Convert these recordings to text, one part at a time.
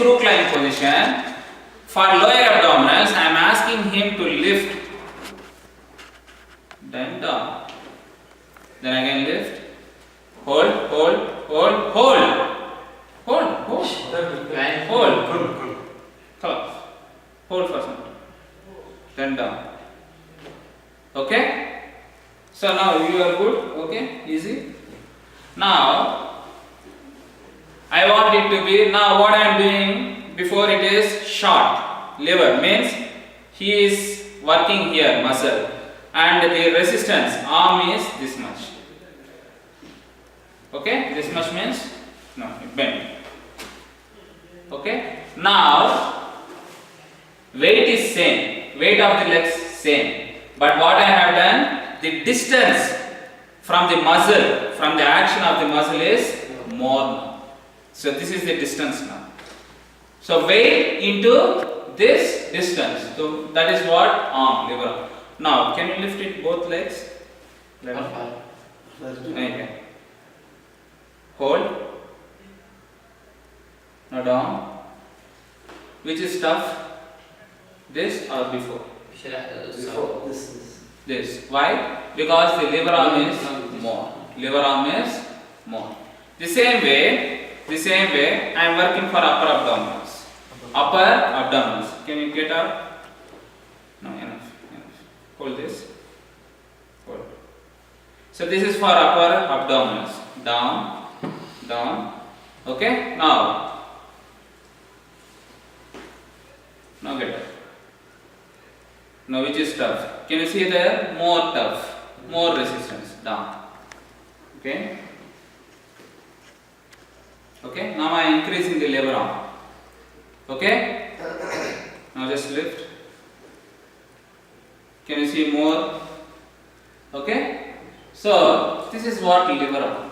crook lying position. For lower abdominals, I am asking him to lift, then down, then again lift, hold, hold, hold, hold, hold, hold, hold, hold for some time, then down. Okay? So now you are good, okay, easy. Now, I want it to be, now what I am doing, before it is short, lever means he is working here, muscle, and the resistance, arm is this much. Okay, this much means, no, it bend. Okay, now, weight is same, weight of the legs same, but what I have done, the distance from the muscle, from the action of the muscle is more now. So this is the distance now. So weight into this distance. So that is what arm, lever arm. Now can you lift it both legs? Okay. Hold. Now down. Which is tough? This or before? Before This. Why? Because the lever arm is more. Lever arm is more. The same way, I am working for upper abdominals. Upper abdominals. Can you get up? No, enough. Hold this. Hold. So this is for upper abdominals. Down, down. Okay. Now get up. Now which is tough? Can you see there? More tough, more resistance. Down. Okay. Okay. Now I am increasing the lever arm. Okay. Now just lift. Can you see more? Okay. So this is what lever arm.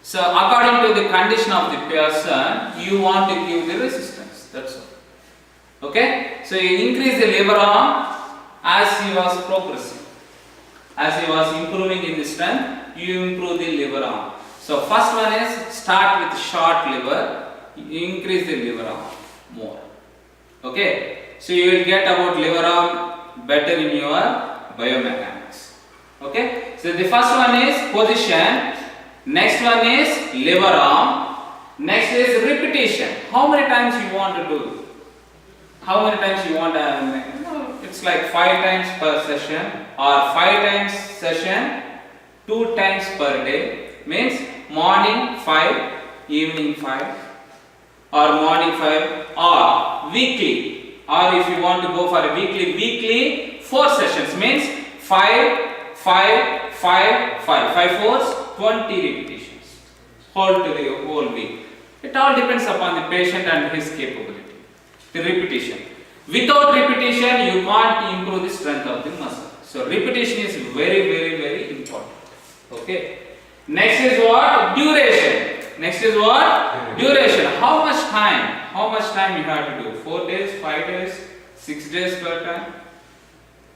So according to the condition of the person, you want to give the resistance. That's all. Okay. So you increase the lever arm as he was progressing. As he was improving in the strength, you improve the lever arm. So first one is start with short lever, you increase the lever arm more. Okay. So you will get about lever arm better in your biomechanics. Okay. So the first one is position, next one is lever arm, next is repetition. How many times you want to do? How many times you want to? It's like 5 times per session or 5 times session, 2 times per day. Means morning 5, evening 5, or morning 5, or weekly, or if you want to go for a weekly 4 sessions. Means 5, 5, 5, 5, 5 fours, 20 repetitions. Hold to the whole week. It all depends upon the patient and his capability. The repetition. Without repetition, you can't improve the strength of the muscle. So repetition is very important. Okay. Next is what? Duration. Next is what? Duration. How much time? How much time you have to do? 4 days, 5 days, 6 days per time.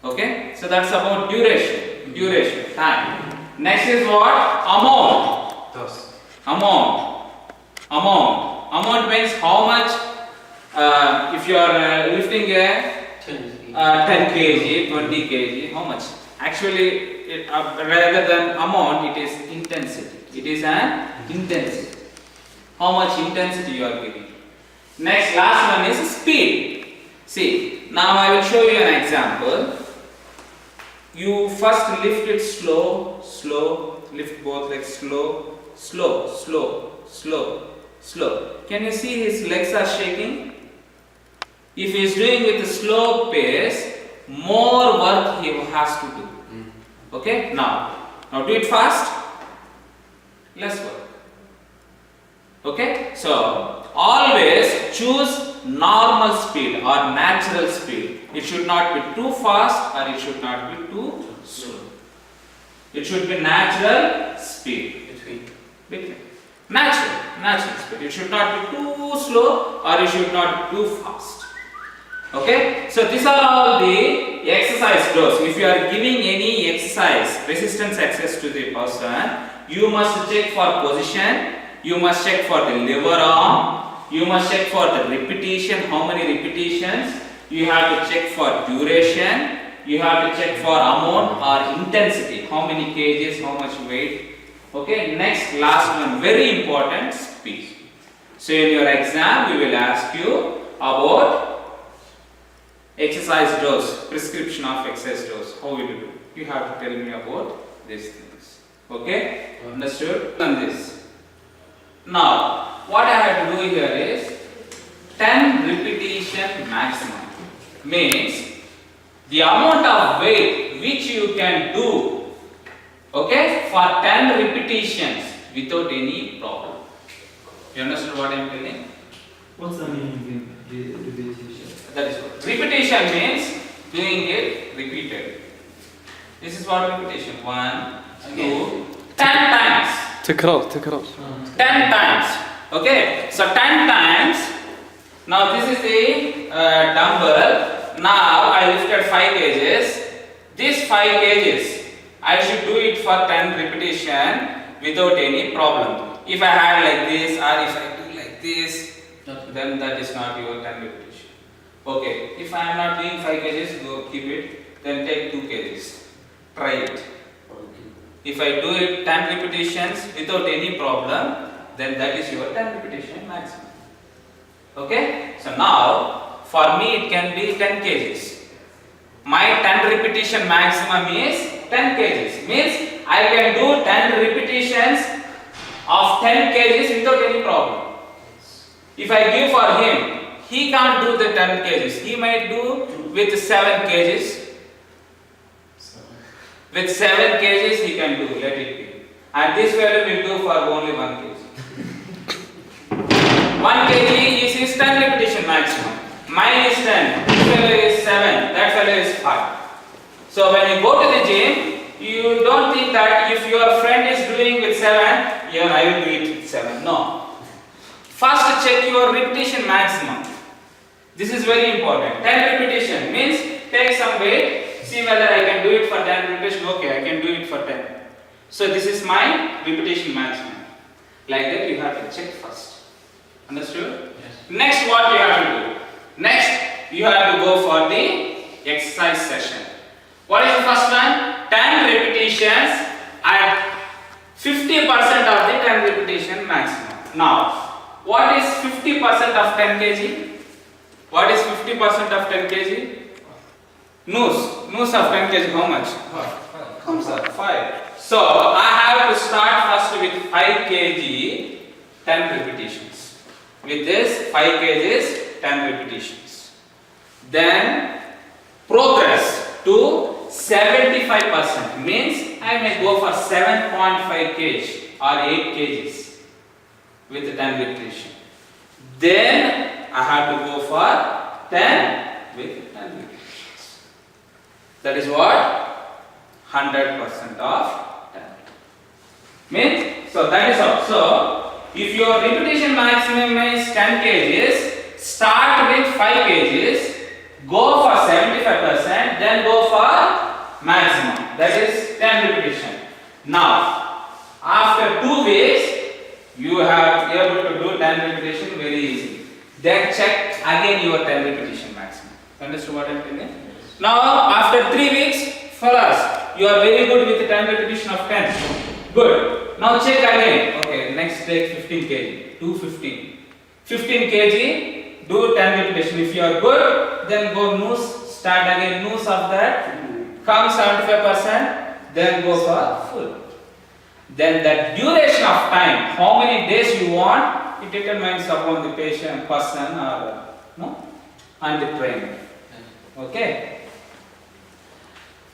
Okay. So that's about duration. Duration. Time. Next is what? Amount. Amount means how much. If you are lifting a 10 kg, 20 kg, how much? Actually, rather than amount, it is intensity. It is an intensity. How much intensity you are giving. Next, last one is speed. See, now I will show you an example. You first lift it slow, lift both legs slow. Can you see his legs are shaking? If he is doing with a slow pace, more work he has to do. Okay? Now do it fast, less work. Okay? So always choose normal speed or natural speed. It should not be too fast or it should not be too slow. It should be natural speed. Between. Natural speed. It should not be too slow or it should not be too fast. Okay, so these are all the exercise dose. If you are giving any exercise, resistance exercise to the person, you must check for position, you must check for the lever arm, You must check for the repetition, how many repetitions. You have to check for duration. You have to check for amount or intensity, how many kgs, how much weight. Okay, next, last one, very important, speed. So in your exam, we will ask you about exercise dose, prescription of exercise dose. How will you do? You have to tell me about these things. Okay, understood? On this. Now, what I have to do here is 10 repetition maximum. Means the amount of weight which you can do, okay, for 10 repetitions without any problem. You understand what I am telling? What's the meaning of repetition? That is good. Repetition means doing it repeated. This is what repetition. 1, 2, 10 times. تكرار 10 times. Okay, so 10 times. Now this is the dumbbell. Now I lifted 5 kgs. This 5 kgs, I should do it for 10 repetition without any problem. If I had like this or if I do like this, then that is not your 10 repetition. Okay, if I am not doing 5 kgs, go keep it. Then take 2 kgs. Try it. If I do it 10 repetitions without any problem, then that is your 10 repetition maximum. Okay? So now, for me it can be 10 kgs. My 10 repetition maximum is 10 kgs. Means I can do 10 repetitions of 10 kgs without any problem. If I give for him, he can't do the 10 kgs. He might do with 7 kgs. With 7 kgs he can do, let it be. And this fellow will do for only 1 kg. 1 kg is his 10 repetition maximum. Mine is 10, this fellow is 7, that fellow is 5. So when you go to the gym, you don't think that if your friend is doing with 7, yeah, I will do it with 7. No. First check your repetition maximum. This is very important. 10 repetition means take some weight, see whether I can do it for 10 repetition. Okay, I can do it for 10. So this is my repetition maximum. Like that you have to check first. Understood? Yes. Next, what you have to do? Next, you have to go for the exercise session. What is the first one? 10 repetitions at 50% of the 10 repetition maximum. Now, what is 50% of 10 kg? What is 50% of 10 kg? Noose of 10 kg, how much? 5. So, I have to start first with 5 kg, 10 repetitions. With this 5 kgs, 10 repetitions. Then progress to 75%. Means I may go for 7.5 kg or 8 kgs with the 10 repetition. Then I have to go for 10 with 10 repetitions. That is what? 100% of 10. Means, so that is how. So, if your repetition maximum is 10 kgs, start with 5 kgs, go for 75%, then go for maximum. That is 10 repetition. Now, after 2 weeks, you have been able to do 10 repetition very easily. Then check again your 10 repetition maximum. Understood what I am telling? Now, after 3 weeks, fellas, you are very good with the 10 repetition of 10. Good. Now check again. Okay, next take 15 kg. Do 15. 15 kg, do 10 repetition. If you are good, then go noose, start again noose of that. Come 75%, then go for full. Then the duration of time, how many days you want, it determines upon the patient, person or no, and the trainer. Okay.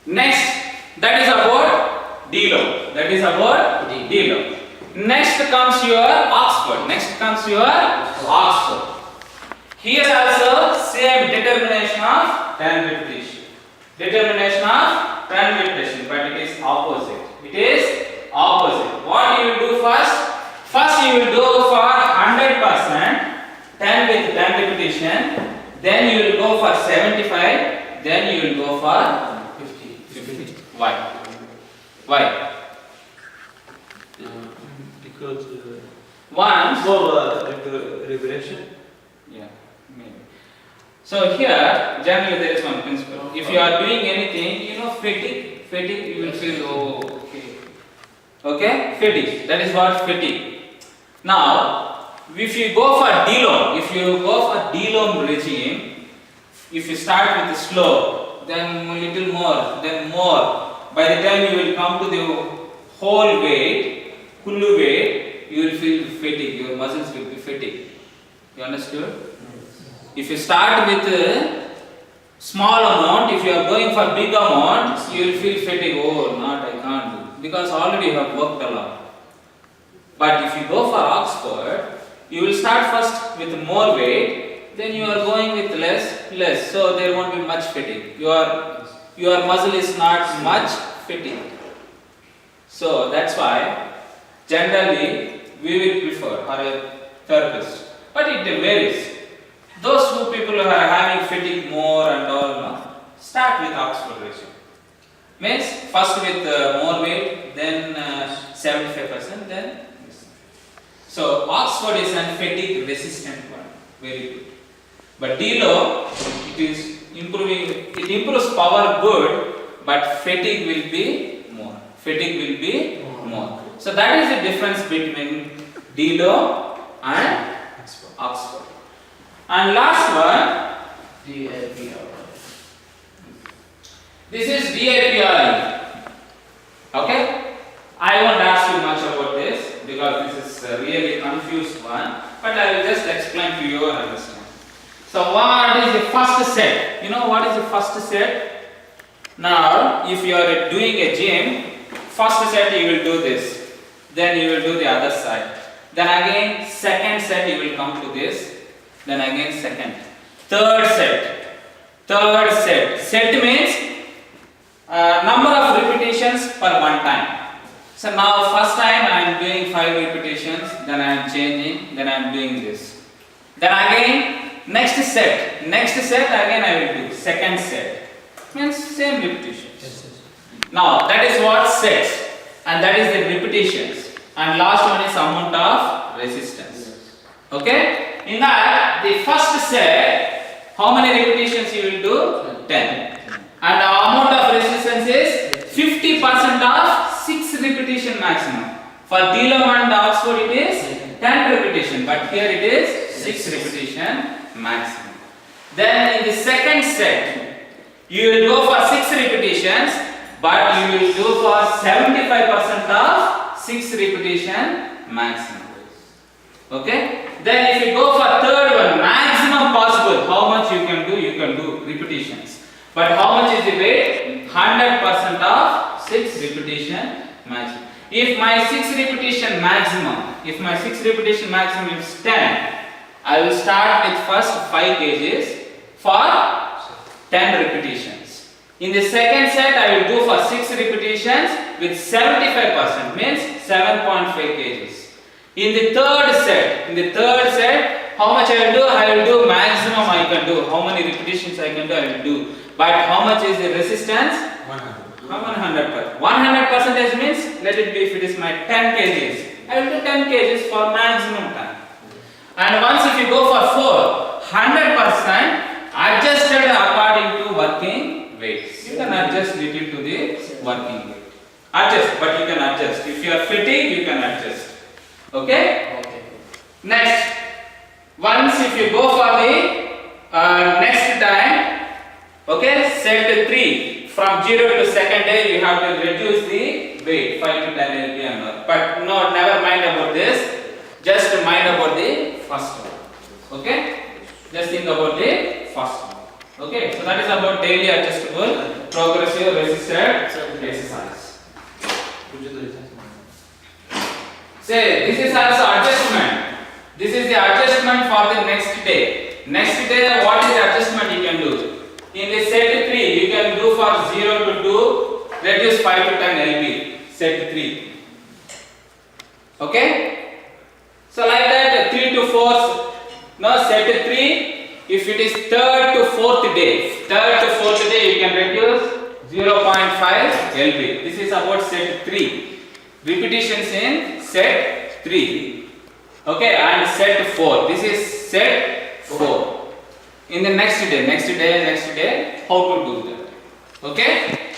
Next, that is about deload. That is about deload. Next comes your Oxford. Next comes your Oxford. Here also same determination of 10 repetition. Determination of 10 repetition, but it is opposite. It is opposite. What you will do first? First you will go for 100%, 10 with 10 repetition. Then you will go for 75. Then you will go for 50. Why? Why? Because Once, More repetition. yeah, maybe. So here, generally there is one principle. If you are doing anything, you know, fatigue, you will feel, oh, okay, fatigue. That is what fatigue. Now, if you go for deload regime, if you start with slow, then a little more, then more. By the time you will come to the whole weight, full weight, you will feel fatigue. Your muscles will be fatigued. You understood? If you start with a small amount, if you are going for big amount, you will feel fatigue. Oh, not I can't do, because already you have worked a lot. But if you go for Oxford, you will start first with more weight, then you are going with less. So there won't be much fatigue. Your muscle is not much fatigued. So that's why generally we will prefer or a therapist. But it varies. Those who people who are having fatigue more and all, no, start with Oxford ratio. Means first with more weight, then 75%, then this. So Oxford is a fatigue resistant one, very good. But DLO, it is improving. It improves power good, but fatigue will be more. So that is the difference between DLO and Oxford. And last one, DAPR. this is DAPR. Okay? I won't ask you much about this because this is a really confused one, but I will just explain to your understanding. So what is the first set? You know what is the first set? Now, if you are doing a gym, first set you will do this, then you will do the other side. Then again, second set you will come to this, then again second. Third set. Set means number of repetitions per one time. So now first time I am doing 5 repetitions, then I am changing, then I am doing this. Then again next set again I will do second set. Means same repetitions. Now that is what sets, and that is the repetitions, and last one is amount of resistance. Okay? In that, the first set, how many repetitions you will do? 10. And the amount of resistance is 50% of 6 repetition maximum. For DLO and Oxford it is 10 repetition, but here it is 6 repetition maximum. Then in the second set, you will go for 6 repetitions, but you will do for 75% of 6 repetition maximum. Okay? Then if you go for third one, maximum possible, how much you can do repetitions. But how much is the weight? 100% of 6 repetition maximum. If my 6 repetition maximum is 10, I will start with first 5 kgs for 10 repetitions. In the second set, I will do for 6 repetitions with 75%, means 7.5 kgs. In the third set, how much I will do? I will do maximum I can do. How many repetitions I can do, I will do. But how much is the resistance? 100%. 100% means, let it be, if it is my 10 kgs, I will do 10 kgs for maximum time. And once if you go for 100% adjusted according to working weights. You can adjust little to the working weight. Adjust, but you can adjust. If you are fatigued, you can adjust. Okay? Next, once if you go for the next time, okay, set 3. From 0 to second day, you have to reduce the weight, 5 to 10 lb and all. But no, never mind about this. Just mind about the first one. Okay? Just think about the first one. Okay? So that is about daily adjustable progressive resisted exercise. Say, this is also adjustment. This is the adjustment for the next day. Next day, what is the adjustment you can do? In the set 3, you can do for 0 to 2, reduce 5 to 10 lb. Set 3. Okay? So like that, 3 to 4. Now set 3. If it is 3rd to 4th day, you can reduce 0.5 lb. This is about set 3. Repetitions in set 3. Okay, and set 4. This is set 4. In the next day, how to do that? Okay?